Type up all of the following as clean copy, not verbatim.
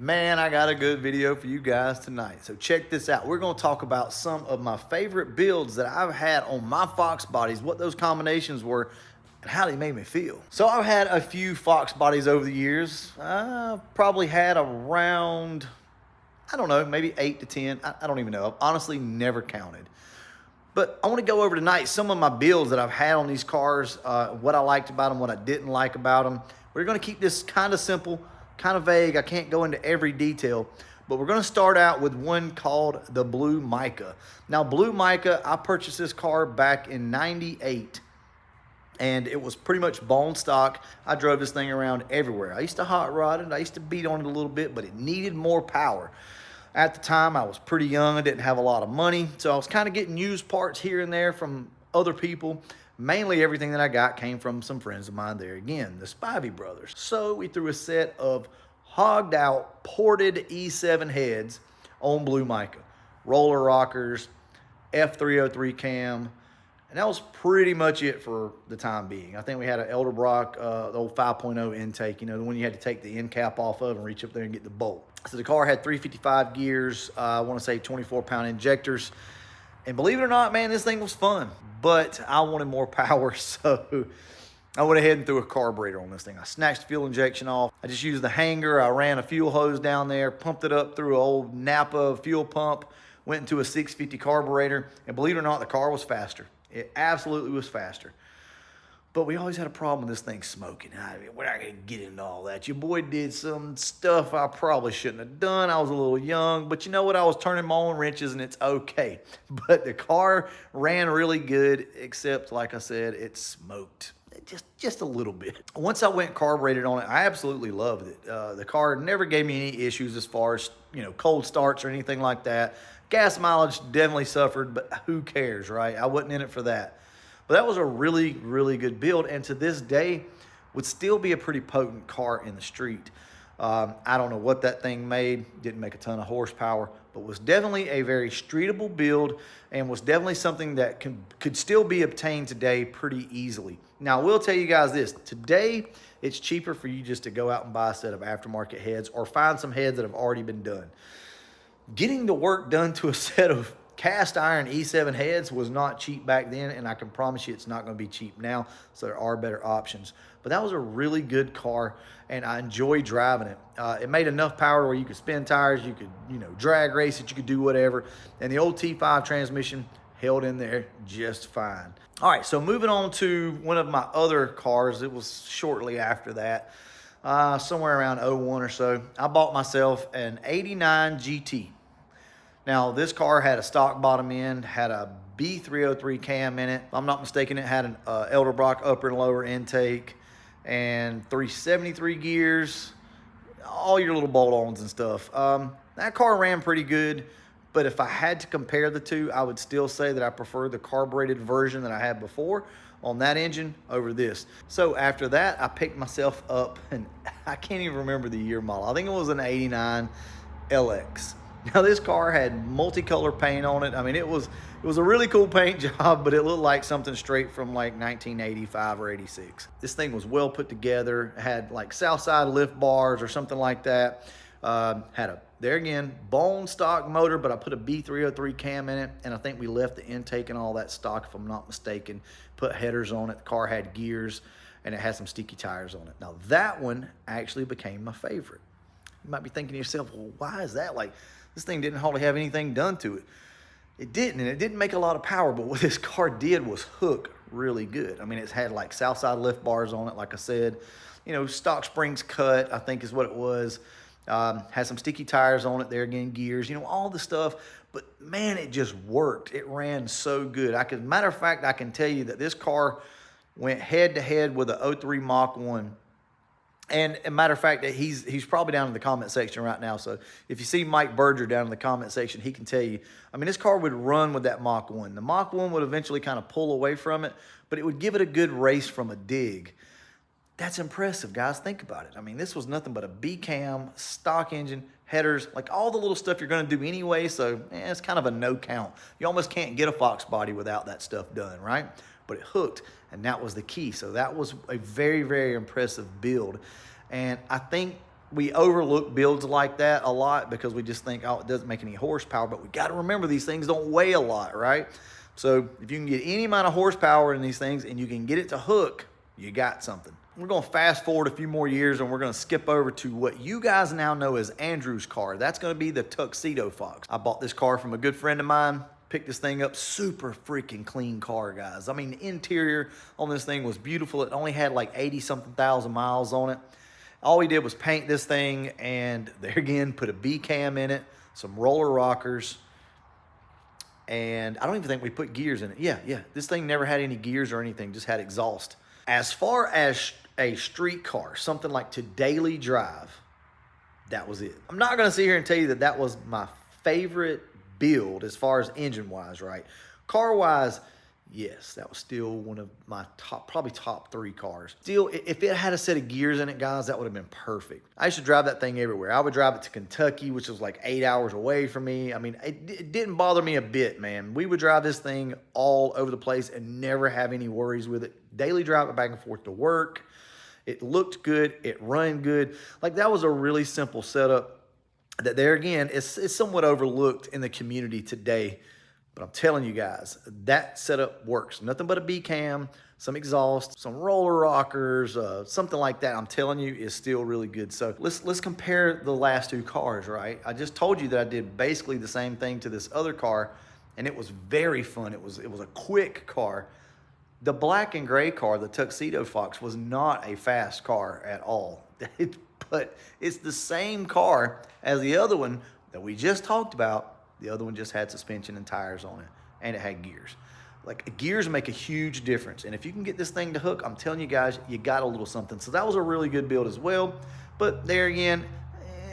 Man, I got a good video for you guys tonight. So check this out. We're going to talk about some of my favorite builds that I've had on my Fox bodies, what those combinations were, and how they made me feel. So I've had a few Fox bodies over the years. I've probably had around, I don't know, maybe 8 to 10. I don't even know. I've honestly never counted. But I want to go over tonight some of my builds that I've had on these cars, what I liked about them, what I didn't like about them. We're going to keep this kind of simple, kind of vague. I can't go into every detail, but we're going to start out with one called the Blue Mica. Now, Blue Mica, I purchased this car back in '98, and it was pretty much bone stock. I drove this thing around everywhere. I used to hot rod it. I used to beat on it a little bit, but it needed more power. At the time, I was pretty young. I didn't have a lot of money, so I was kind of getting used parts here and there from other people. Mainly everything that I got came from some friends of mine there again, the Spivey brothers. So we threw a set of hogged out, ported E7 heads on Blue Mica. Roller rockers, F303 cam, and that was pretty much it for the time being. I think we had an Elderbrock, the old 5.0 intake, you know, the one you had to take the end cap off of and reach up there and get the bolt. So the car had 355 gears, I want to say 24-pound injectors. And believe it or not, man, this thing was fun. But I wanted more power, so I went ahead and threw a carburetor on this thing. I snatched the fuel injection off. I just used the hanger. I ran a fuel hose down there, pumped it up through an old Napa fuel pump, went into a 650 carburetor, and believe it or not, the car was faster. It absolutely was faster. But we always had a problem with this thing smoking. We're not going to get into all that. Your boy did some stuff I probably shouldn't have done. I was a little young, but you know what? I was turning my own wrenches, and it's okay. But the car ran really good, except, like I said, it smoked. Just a little bit. Once I went carbureted on it, I absolutely loved it. The car never gave me any issues as far as, you know, cold starts or anything like that. Gas mileage definitely suffered, but who cares, right? I wasn't in it for that. But that was a really, really good build, and to this day, would still be a pretty potent car in the street. I don't know what that thing made. Didn't make a ton of horsepower, but was definitely a very streetable build and was definitely something that could still be obtained today pretty easily. Now, I will tell you guys this. Today, it's cheaper for you just to go out and buy a set of aftermarket heads or find some heads that have already been done. Getting the work done to a set of cast iron E7 heads was not cheap back then, and I can promise you it's not going to be cheap now, so there are better options. But that was a really good car, and I enjoyed driving it. It made enough power where you could spin tires, you could, you know, drag race it, you could do whatever, and the old T5 transmission held in there just fine. All right, so moving on to one of my other cars. It was shortly after that, somewhere around 01 or so. I bought myself an 89 GT. Now, this car had a stock bottom end, had a B303 cam in it. If I'm not mistaken, it had an Elderbrock upper and lower intake and 373 gears, all your little bolt-ons and stuff. That car ran pretty good, but if I had to compare the two, I would still say that I prefer the carbureted version that I had before on that engine over this. So after that, I picked myself up, and I can't even remember the year model. I think it was an 89 LX. Now, this car had multicolor paint on it. I mean, it was a really cool paint job, but it looked like something straight from like 1985 or 86. This thing was well put together. It had like Southside lift bars or something like that. Had a, there again, bone stock motor, but I put a B303 cam in it, and I think we left the intake and all that stock, if I'm not mistaken. Put headers on it. The car had gears, and it had some sticky tires on it. Now, that one actually became my favorite. You might be thinking to yourself, well, why is that? Like, this thing didn't hardly have anything done to it. It didn't, and it didn't make a lot of power, but what this car did was hook really good. I mean, it's had like Southside lift bars on it, like I said. You know, stock springs cut, I think is what it was. Had some sticky tires on it there again, gears, you know, all the stuff. But man, it just worked. It ran so good. Matter of fact, I can tell you that this car went head to head with a 03 Mach 1. And a matter of fact, he's probably down in the comment section right now. So if you see Mike Berger down in the comment section, he can tell you. I mean, this car would run with that Mach 1. The Mach 1 would eventually kind of pull away from it, but it would give it a good race from a dig. That's impressive, guys. Think about it. I mean, this was nothing but a B-cam, stock engine, headers, like all the little stuff you're going to do anyway. So it's kind of a no count. You almost can't get a Fox body without that stuff done, right? But it hooked, and that was the key. So that was a very, very impressive build. And I think we overlook builds like that a lot because we just think, oh, it doesn't make any horsepower, but we got to remember these things don't weigh a lot, right? So if you can get any amount of horsepower in these things and you can get it to hook, you got something. We're going to fast forward a few more years and we're going to skip over to what you guys now know as Andrew's car. That's going to be the Tuxedo Fox. I bought this car from a good friend of mine. Picked this thing up, super freaking clean car, guys. I mean, the interior on this thing was beautiful. It only had like 80-something thousand miles on it. All we did was paint this thing and there again, put a B cam in it, some roller rockers, and I don't even think we put gears in it. Yeah, this thing never had any gears or anything, just had exhaust. As far as a street car, something like to daily drive, that was it. I'm not gonna sit here and tell you that that was my favorite build as far as engine wise, right? Car wise, yes, that was still one of my probably top 3 cars. Still, if it had a set of gears in it, guys, that would have been perfect. I used to drive that thing everywhere. I would drive it to Kentucky, which was like 8 hours away from me. I mean, it didn't bother me a bit, man. We would drive this thing all over the place and never have any worries with it. Daily drive it back and forth to work. It looked good. It ran good. Like, that was a really simple setup that there again is somewhat overlooked in the community today. But I'm telling you guys, that setup works. Nothing but a B cam, some exhaust, some roller rockers, something like that. I'm telling you, is still really good. So let's compare the last 2 cars, right? I just told you that I did basically the same thing to this other car, and it was very fun. It was a quick car. The black and gray car, the Tuxedo Fox, was not a fast car at all. But it's the same car as the other one that we just talked about. The other one just had suspension and tires on it, and it had gears. Like, gears make a huge difference. And if you can get this thing to hook, I'm telling you guys, you got a little something. So that was a really good build as well. But there again,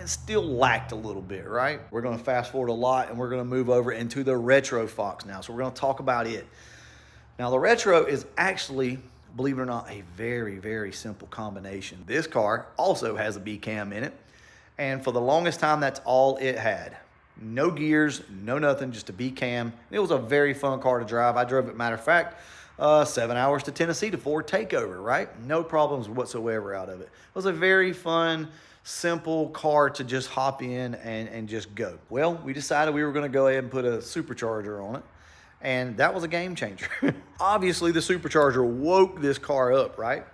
it still lacked a little bit, right? We're going to fast forward a lot, and we're going to move over into the Retro Fox now. So we're going to talk about it. Now, the Retro is actually, believe it or not, a very, very simple combination. This car also has a B cam in it. And for the longest time, that's all it had. No gears, no nothing, just a B cam. It was a very fun car to drive. I drove it, matter of fact, 7 hours to Tennessee to Ford Takeover, right? No problems whatsoever out of it. It was a very fun, simple car to just hop in and just go. Well, we decided we were going to go ahead and put a supercharger on it, and that was a game changer. Obviously, the supercharger woke this car up, right?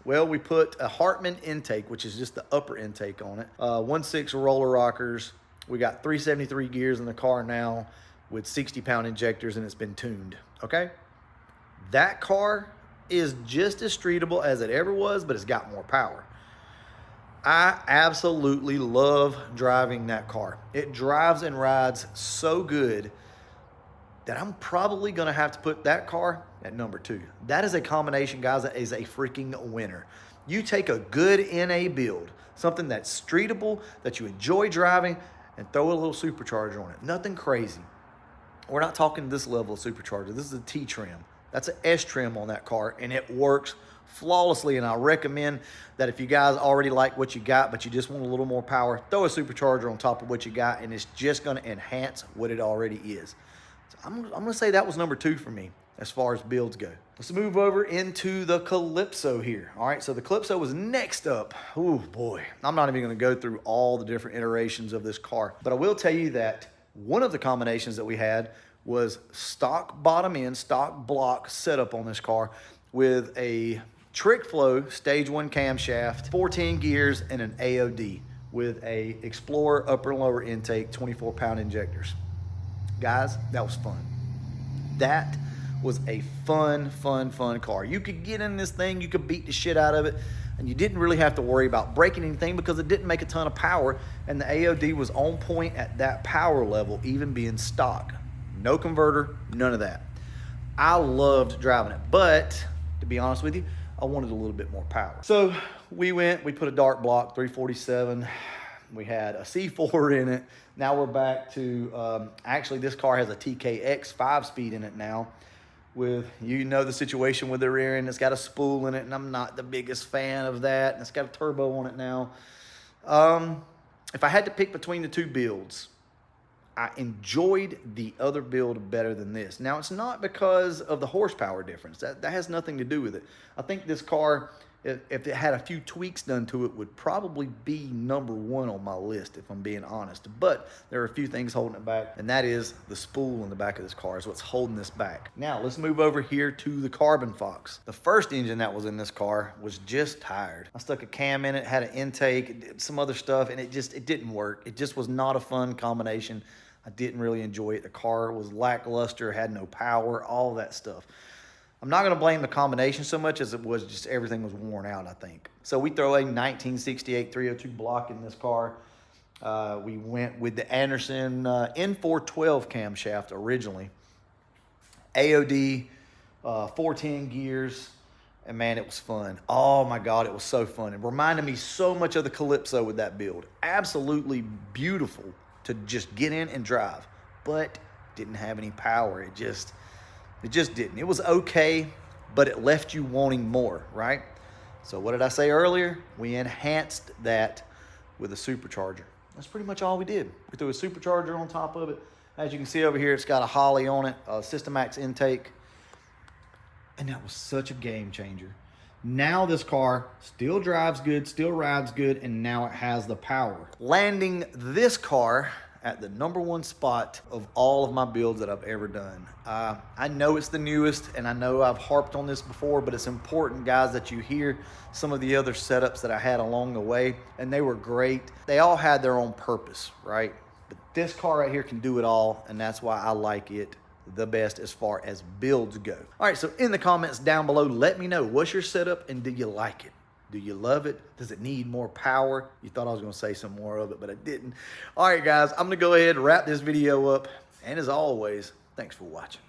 Well, we put a Hartman intake, which is just the upper intake on it, 1.6 roller rockers. We got 373 gears in the car now with 60-pound injectors, and it's been tuned, okay? That car is just as streetable as it ever was, but it's got more power. I absolutely love driving that car. It drives and rides so good that I'm probably going to have to put that car at number 2. That is a combination, guys, that is a freaking winner. You take a good NA build, something that's streetable, that you enjoy driving, and throw a little supercharger on it. Nothing crazy. We're not talking this level of supercharger. This is a T trim. That's an S trim on that car, and it works flawlessly. And I recommend that if you guys already like what you got, but you just want a little more power, throw a supercharger on top of what you got, and it's just going to enhance what it already is. So I'm going to say that was number 2 for me as far as builds go. Let's move over into the Calypso here. All right, so the Calypso was next up. Oh boy, I'm not even going to go through all the different iterations of this car, but I will tell you that one of the combinations that we had was stock bottom end, stock block setup on this car with a Trick Flow stage 1 camshaft, 410 gears, and an AOD with a Explorer upper and lower intake, 24-pound injectors. Guys, that was fun. That was a fun car. You could get in this thing, you could beat the shit out of it, and you didn't really have to worry about breaking anything because it didn't make a ton of power, and the AOD was on point at that power level, even being stock. No converter, none of that. I loved driving it, but to be honest with you, I wanted a little bit more power. So we put a dark block, 347. We had a C4 in it. Now we're back to, actually this car has a TKX 5-speed in it now with, you know, the situation with the rear end. It's got a spool in it, and I'm not the biggest fan of that. And it's got a turbo on it now. If I had to pick between the 2 builds, I enjoyed the other build better than this. Now, it's not because of the horsepower difference. That has nothing to do with it. I think this car if it had a few tweaks done to it, would probably be #1 on my list, if I'm being honest. But there are a few things holding it back, and that is the spool in the back of this car is what's holding this back. Now, let's move over here to the Carbon Fox. The first engine that was in this car was just tired. I stuck a cam in it, had an intake, some other stuff, and it didn't work. It just was not a fun combination. I didn't really enjoy it. The car was lackluster, had no power, all that stuff. I'm not gonna blame the combination so much as it was just everything was worn out, I think. So we throw a 1968 302 block in this car. We went with the Anderson N412 camshaft originally. AOD, 410 gears, and man, it was fun. Oh my God, it was so fun. It reminded me so much of the Calypso with that build. Absolutely beautiful to just get in and drive, but didn't have any power. It just didn't. It was okay, but it left you wanting more, right? So what did I say earlier? We enhanced that with a supercharger. That's pretty much all we did. We threw a supercharger on top of it. As you can see over here, it's got a Holley on it, a Systemax intake, and that was such a game changer. Now this car still drives good, still rides good, and now it has the power. Landing this car at the #1 spot of all of my builds that I've ever done. I know it's the newest, and I know I've harped on this before, but it's important, guys, that you hear some of the other setups that I had along the way, and they were great. They all had their own purpose, right? But this car right here can do it all, and that's why I like it the best as far as builds go. All right, so in the comments down below, let me know, what's your setup and do you like it? Do you love it? Does it need more power? You thought I was gonna say some more of it, but I didn't. All right, guys, I'm gonna go ahead and wrap this video up. And as always, thanks for watching.